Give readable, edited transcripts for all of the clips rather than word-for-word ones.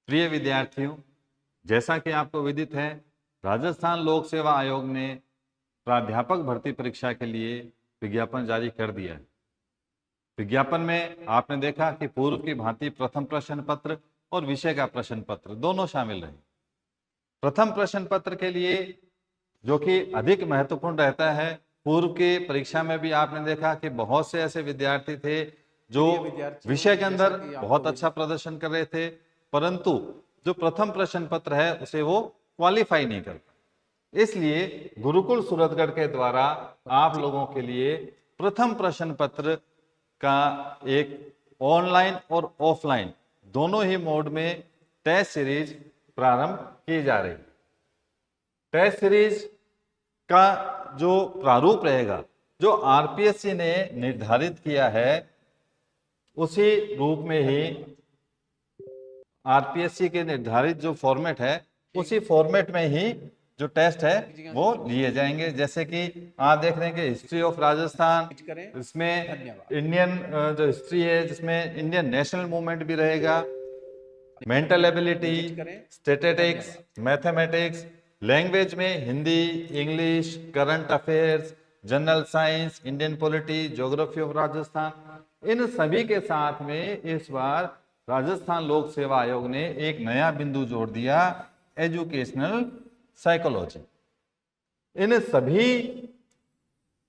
प्रिय विद्यार्थियों, जैसा कि आपको विदित है, राजस्थान लोक सेवा आयोग ने प्राध्यापक भर्ती परीक्षा के लिए विज्ञापन जारी कर दिया है। विज्ञापन में आपने देखा कि पूर्व की भांति प्रथम प्रश्न पत्र और विषय का प्रश्न पत्र दोनों शामिल रहे। प्रथम प्रश्न पत्र के लिए, जो कि अधिक महत्वपूर्ण रहता है, पूर्व की परीक्षा में भी आपने देखा कि बहुत से ऐसे विद्यार्थी थे जो विषय के अंदर बहुत अच्छा प्रदर्शन कर रहे थे, परंतु जो प्रथम प्रश्न पत्र है उसे वो क्वालिफाई नहीं कर पाए। इसलिए गुरुकुल सूरतगढ़ के द्वारा आप लोगों के लिए प्रथम प्रश्न पत्र का एक ऑनलाइन और ऑफलाइन दोनों ही मोड में टेस्ट सीरीज प्रारंभ की जा रही है। टेस्ट सीरीज का जो प्रारूप रहेगा, जो आरपीएससी ने निर्धारित किया है, उसी रूप में ही आरपीएससी के निर्धारित जो फॉर्मेट है, उसी फॉर्मेट में ही जो टेस्ट है वो लिए जाएंगे। जैसे कि आप देख रहे हैं कि हिस्ट्री ऑफ राजस्थान, इसमें इंडियन जो हिस्ट्री है जिसमें इंडियन नेशनल मूवमेंट भी रहेगा, mental ability, statistics, mathematics, language में Hindi, English, current affairs, general science, Indian polity, geography of Rajasthan, इन सभी के साथ में इस बार राजस्थान लोक सेवा आयोग ने एक नया बिंदु जोड़ दिया, एजुकेशनल साइकोलॉजी। इन सभी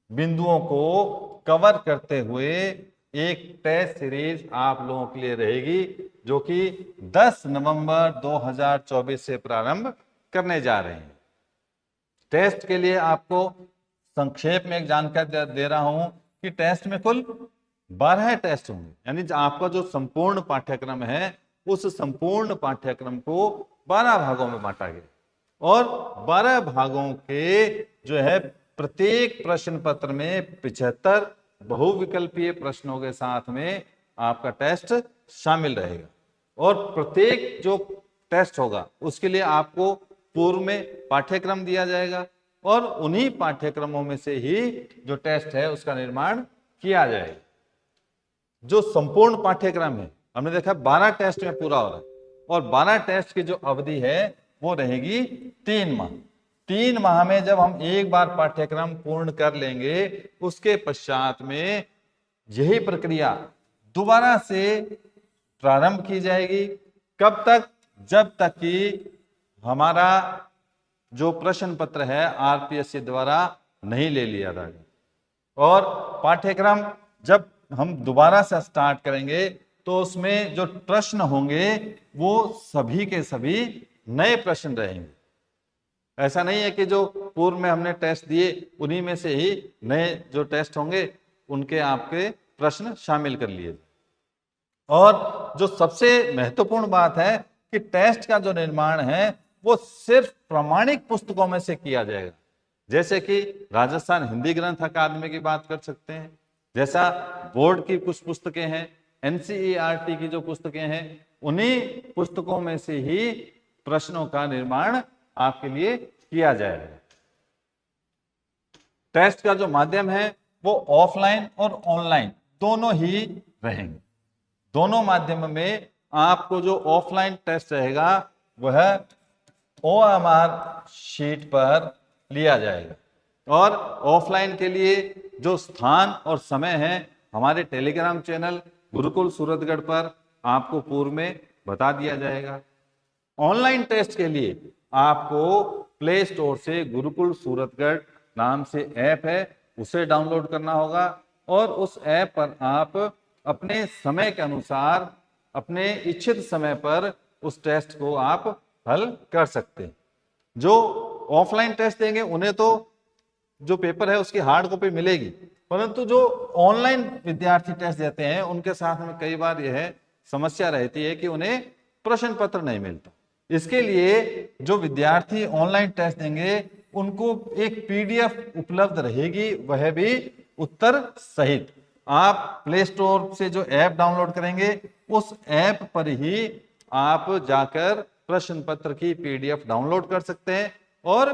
बिंदुओं को कवर करते हुए एक टेस्ट सीरीज आप लोगों के लिए रहेगी, जो कि 10 नवंबर 2024 से प्रारंभ करने जा रहे हैं। टेस्ट के लिए आपको संक्षेप में एक जानकारी दे रहा हूं कि टेस्ट में कुल 12 टेस्ट होंगे, यानी आपका जो संपूर्ण पाठ्यक्रम है, उस संपूर्ण पाठ्यक्रम को 12 भागों में बांटा गया और 12 भागों के जो है प्रत्येक प्रश्न पत्र में 75 बहुविकल्पीय प्रश्नों के साथ में आपका टेस्ट शामिल रहेगा। और प्रत्येक जो टेस्ट होगा उसके लिए आपको पूर्व में पाठ्यक्रम दिया जाएगा और उन्हीं पाठ्यक्रमों में से ही जो टेस्ट है उसका निर्माण किया जाएगा। जो संपूर्ण पाठ्यक्रम है, हमने देखा 12 टेस्ट में पूरा हो रहा है और 12 टेस्ट की जो अवधि है वो रहेगी 3 माह। 3 माह में जब हम एक बार पाठ्यक्रम पूर्ण कर लेंगे, उसके पश्चात में यही प्रक्रिया दोबारा से प्रारंभ की जाएगी। कब तक? जब तक कि हमारा जो प्रश्न पत्र है आरपीएससी द्वारा नहीं ले लिया जाएगा। और पाठ्यक्रम जब हम दोबारा से स्टार्ट करेंगे तो उसमें जो प्रश्न होंगे वो सभी के सभी नए प्रश्न रहेंगे। ऐसा नहीं है कि जो पूर्व में हमने टेस्ट दिए उन्हीं में से ही नए जो टेस्ट होंगे उनके आपके प्रश्न शामिल कर लिए। और जो सबसे महत्वपूर्ण बात है कि टेस्ट का जो निर्माण है वो सिर्फ प्रमाणिक पुस्तकों में से किया जाएगा। जैसे कि राजस्थान हिंदी ग्रंथ अकादमी की बात कर सकते हैं, जैसा बोर्ड की कुछ पुस्तकें हैं, एनसीईआरटी की जो पुस्तकें हैं, उन्हीं पुस्तकों में से ही प्रश्नों का निर्माण आपके लिए किया जाएगा। टेस्ट का जो माध्यम है वो ऑफलाइन और ऑनलाइन दोनों ही रहेंगे। दोनों माध्यम में आपको जो ऑफलाइन टेस्ट रहेगा वह ओएमआर शीट पर लिया जाएगा और ऑफलाइन के लिए जो स्थान और समय है हमारे टेलीग्राम चैनल गुरुकुल सूरतगढ़ पर आपको पूर्व में बता दिया जाएगा। ऑनलाइन टेस्ट के लिए आपको प्ले स्टोर से गुरुकुल सूरतगढ़ नाम से ऐप है, उसे डाउनलोड करना होगा और उस ऐप पर आप अपने समय के अनुसार, अपने इच्छित समय पर उस टेस्ट को आप हल कर सकते हैं। जो ऑफलाइन टेस्ट देंगे उन्हें तो जो पेपर है उसकी हार्ड कॉपी मिलेगी, परंतु जो ऑनलाइन विद्यार्थी टेस्ट देते हैं उनके साथ में कई बार यह समस्या रहती है कि उन्हें प्रश्न पत्र नहीं मिलता। इसके लिए जो विद्यार्थी ऑनलाइन टेस्ट देंगे उनको एक पीडीएफ उपलब्ध रहेगी, वह भी उत्तर सहित। आप प्ले स्टोर से जो ऐप डाउनलोड करेंगे उस ऐप पर ही आप जाकर प्रश्न पत्र की पीडीएफ डाउनलोड कर सकते हैं और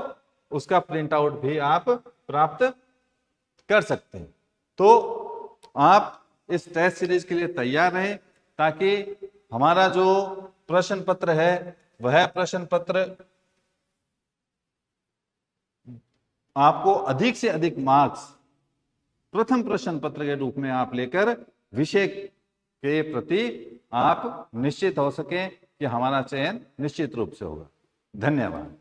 उसका प्रिंट आउट भी आप प्राप्त कर सकते हैं। तो आप इस टेस्ट सीरीज के लिए तैयार रहें ताकि हमारा जो प्रश्न पत्र है वह प्रश्न पत्र आपको अधिक से अधिक मार्क्स प्रथम प्रश्न पत्र के रूप में आप लेकर विषय के प्रति आप निश्चित हो सके कि हमारा चयन निश्चित रूप से होगा। धन्यवाद।